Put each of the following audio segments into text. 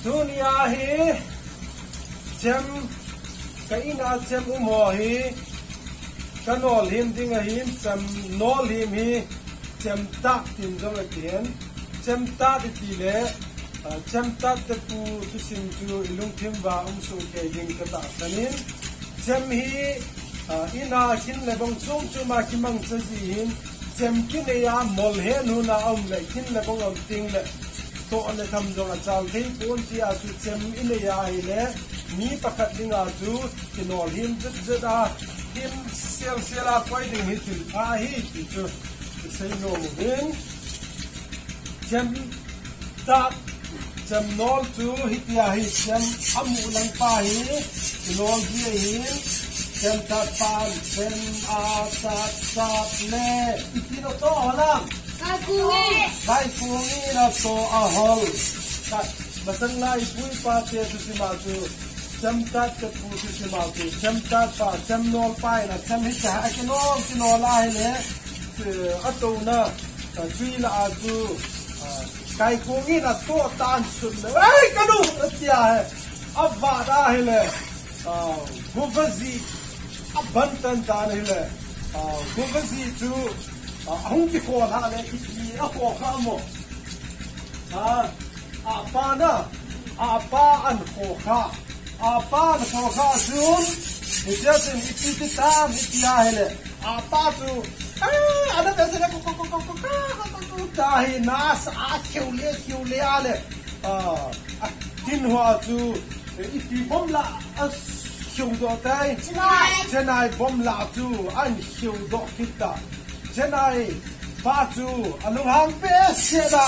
dunia hi chem cái na chem mo hi kanol him ding a him chem nol him hi chem ta tin jong a tien chem ta ti le chem ta te pu tu sim tu ilung thim wa su ke ding ka ta sanin chem hi ina kin le bong chung chu ma ki mang cha ji hin chem kin ya mol he nu na le kin le bong ting le to le tham jong a chal thei pon chi a chu chem in ya hi le mi pakhat dinga chu kinol him zet a him sel a poi ding hi til a hi ti chu sei no mo bin chem ta chem nol chu hi tia hi chem amu lang pa hi kinol ji hi chem ta pan chem a ta le itino to holang Vai pungi na so ahol. Basang na ipui pa te tu si maltu. Chem tat te pu tu si maltu. Chem tat pa chem nol pa na chem hit ha ke nol si nol ai le. Ato na tui la atu. Kai pungi na to tan sun le. Ai kanu atia hai. Abba da hai le. Guvazi abantan tan hai le. Guvazi tu không chỉ có là này thì nó có cả một apa na apa an khoka apa an khoka sun thì giờ thì ít tam ít ya hele apa tu ada biasa ko tahi nas a khiu le ale tin hoa tu ít bom la khiu do tai chenai bom la tu an khiu do kita Jenai Patu alung hang pe seda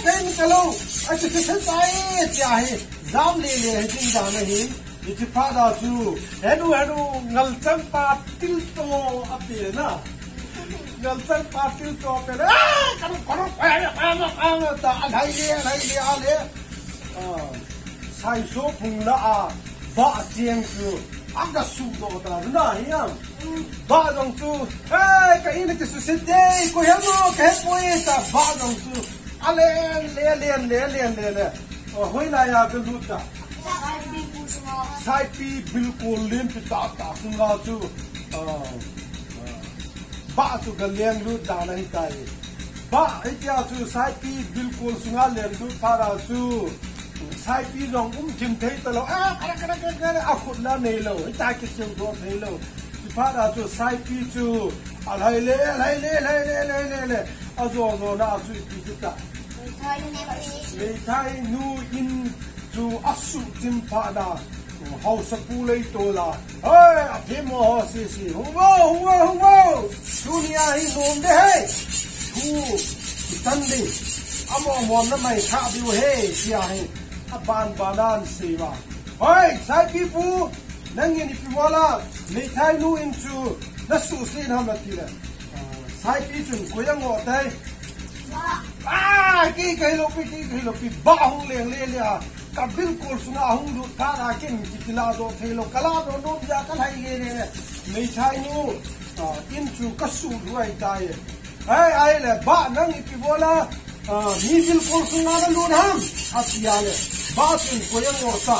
kai ni kalau ai se sai tia hi zam le jing da na hi ti pa da tu henu ngal chang pa til to ape na ngal chang pa til to pe kono ta alai le ale sai so phung la ba chiang tu aga su do da na hiam ba dong tu cái ini tu su de ko ya no ke poeta ba dong tu ale le hoi la ya ke lu ta sai pi bilkul lim pi ta sunga tu ba tu ga leng lu da na hi tai ba ai tu sai pi bilkul sunga leng lu para tu sai pi rong thim thei ta lo kada a khut la nei lo ta ke siu do nei lo ti pha da chu sai pi chu a lai le a zo na chu ti ta le thai nu in chu asu tim pha da hau sa pu lei to la oi a the mo si hu wo dunia hi nom de hey hu tan de amo mo na mai kha bi he sia he ban banan siwa oi sai pi pu nang ni pi wala me thai nu into na su sin ham la ti la sai pi chun ko yang ngo tai ki kai lo pi ba hung le ka bilkul sunga hung du ta ra ken ti la do thei lo kala do no ja ka lai ge ne me thai nu into ka su ruai tai ai le ba nang ni pi wala ni bilkul sunga na lu ham asia le Basun ko yang ngota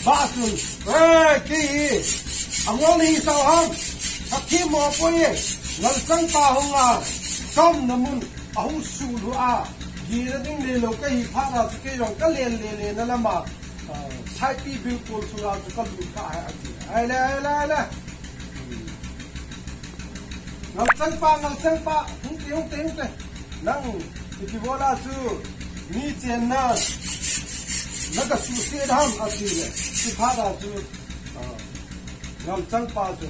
basun ki amol ni sao ham hakhi mo po ye ngal sang pa honga som namun ahung su lu a gira ding le lo kai pha ra ke rong ka len na lama sai pi bil ko su ra ka lu ka ai le ngal sang pa hung te nang ikibola tu ni chen na naga su se dham ati le si phada tu ngam chang pa tu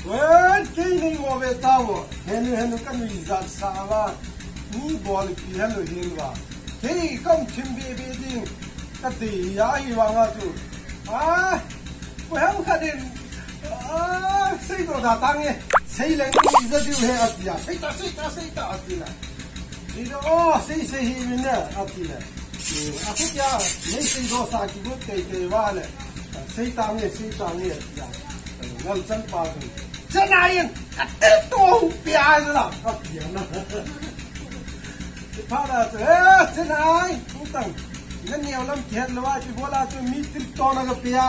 wen ke ni mo ve tawo henu kan ni za sa wa ni bol ki helu hinwa ke kom chim be ding ka ti ya hi wa nga tu ko ham kha din sei do da tang ye sei leng ni za diu he atia sei ta atia Ito sei himina atila. Aku ya nei sei do sa ki gut kai wale. Sei tang ye ya. Ngal chan pa tu. Chanayin atil to pia la. Atia na. para tu senai utang nan niaw lam khet lawa ti bola tu mi trip to na ga pia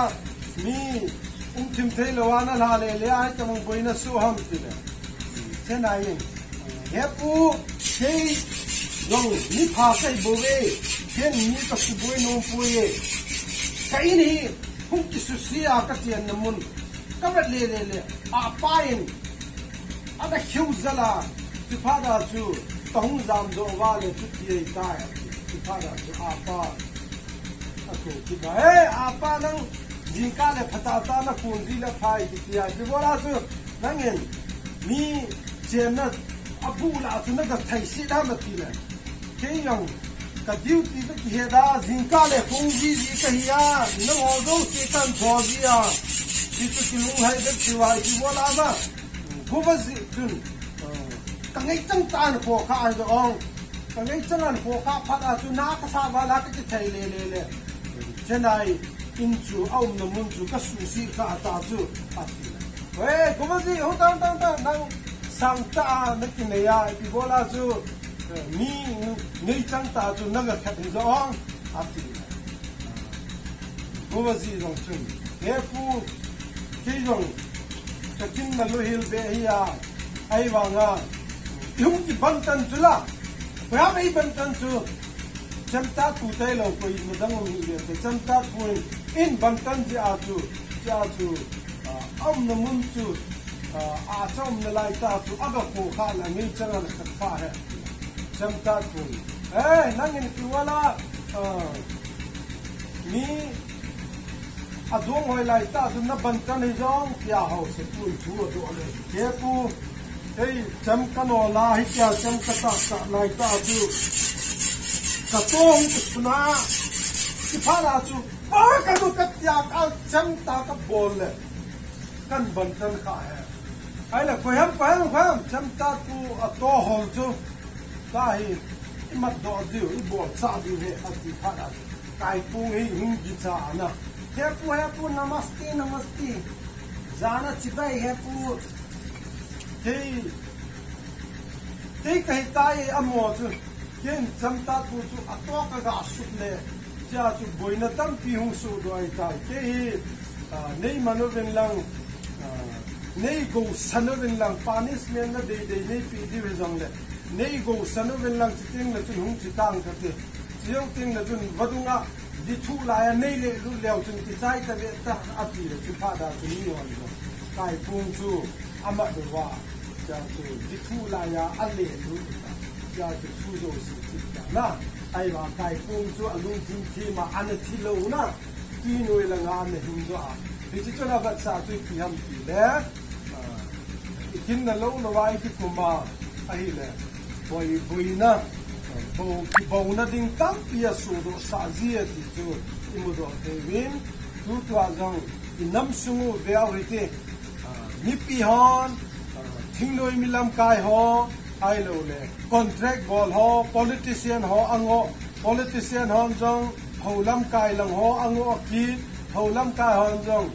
mi tim thei lawa na la le ai tamang boina su ham ti le senai hepu sei long ni pha sai bo ve ken ni ka su boi no puye kai ni hum ki su sia ka tian na mun ka rat le a pain ada khiu zala ti pha da chu tong zam do wa le chu ti ta ti pha da chu a pa a ko ti ba a pa nang jin ka le phata ta na kun ji la phai ti ya ti bo la chu nang en ni jem na abu la chu na ka thai si da ma ti le ke yong ka diu ti ta ki he da jin ka le kun ji ka hiya na ho do ti kan tho ji ya ti tu ki lu hai da ti wa ti bo la ma ko ba si tun ka ngai tang ta na ko kha ai do ong ka ngai chang an ko kha phat a chu na ka sa ba la ka ti thai le chenai in chu au na mun chu ka su si ka ta chu a ti we ko ba si ho tang nang sang ta na ki ne ya ti bo la chu mi nei chang ta chu na ga khat ni zo ong a ti ko ba si dong chu he pu ki dong ka tin na lo hil be ya ai wa nga yung ki ban tan chu la ba mai ban tan chu cham ta tu tai lo ko i mudang mi le cham ta pu in ban tan ji a chu am na mun chu a chom na lai ta chu aga ko kha la mi chang na khat pha he cham ta pu nang in ki wala mi adong hoi lai ta chu na ban tan hi jong kya ho se pu chu do le ke pu ei cham kano la hi kya cham ka ta lai ta chu ka tong chu na ki pha la chu ba ka du ka kya ka cham ta ka bol le kan ban tan kha hai ai la ko ham cham ta tu a to hol chu ka hi mat do diu I bol cha diu he a ti pha la kai pu hi hing gi cha na he pu namaste jana chibai he pu Thế cái tay âm mồ chứ Kiên chăm ta tu chu ato ka ga sut le cha chu boina tam pi hung su doi tai ke hi nei manovin lang nei go sanovin lang punishment na de nei pi di we jong le nei go sanovin lang chiting la chu hung chitang ka te chiong ting la chun vadunga di thu la ya nei le lu leo chun ti chai ta ve ta api le chu pha da chu ni on lo kai pung chu ama de wa cha chu di thu la ya ale lu cha chu chu zo si ti ta na ai wa kai pung chu alung tin thi ma an thi lo na ti noi la nga ne hung do a di chi chona va sa chu ti ham ti le ikin na lo na wai ki kuma ai le boi na bo na ding tam pia su do sa zia ti chu imu do te win tu twa jong inam sungu ve ri te mi pi hon thing noi milam kai ho ai lo le contract bol ho politician ho ango politician hon jong holam kai lang ho ango ki holam kai hon jong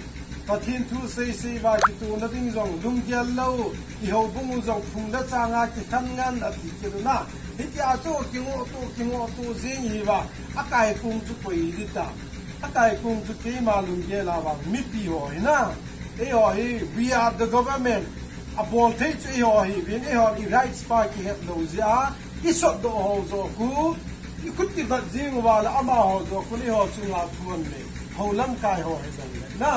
pathin thu sei ba ki tu na ding jong lung gyal lo I ho bung jong phung da changa ki khan ngan ati ki na hi ki a cho ki ngo tu zing hi ba akai pung chu koi di ta akai pung chu ke ma lung gyal la ba mi pi ho na e ho hi we are the government a bol thei chu ho hi bin e ho I rights pa ki het lo zia I sot do ho zo ku I kut ki vat jing wala ama ho zo ku ni ho chu la thuan le ho lam kai ho he zang le na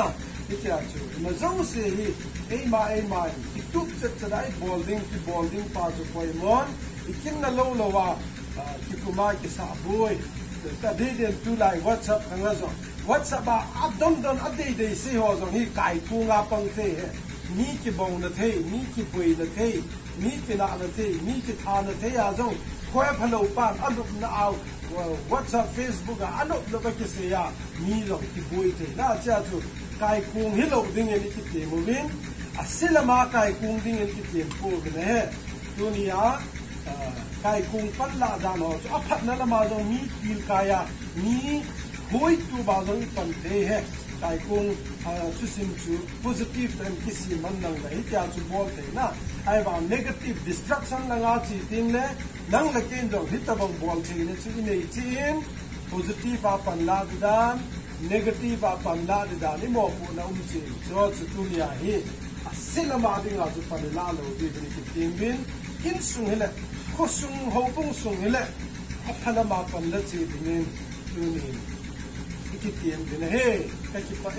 ikya chu na zo se hi e ma I tup chat chadai bolding pa chu koi mon ikin na lo lo wa ki kuma ki sa boy ta de den tu lai whatsapp hanga zo whatsapp ba adom don ade de se ho zo hi kai pu nga pang te he ni ki bong na the ni ki pui na the ni ki na na the ni ki tha na the ya zo khoi phalo pan alup na au WhatsApp Facebook anup lo ba ki se ya ni lo ki boi te na cha chu kai kung hilo ding ni ki te mo win asila ma kai kung ding ni ki te po ne he dunia kai kung pat la da no chu aphat na la ma zo ni til kaya ni hoi tu ba zo I pan te he tại cung chú sim chú positive and kisi man nang na hitia chú bol te na ai ba negative destruction na nga chi ting le nang la ken dong hitabang bol te ne chu nei chin positive a pan la dan negative a pan la dan ni mo pu na chi cho chu tu nia hi silama ding a chu pan la lo bi ni ki ting bin in sung hele ko sung ho pung sung hele phana ma pan la chi ding tu ni ki tiam din he ka ki pa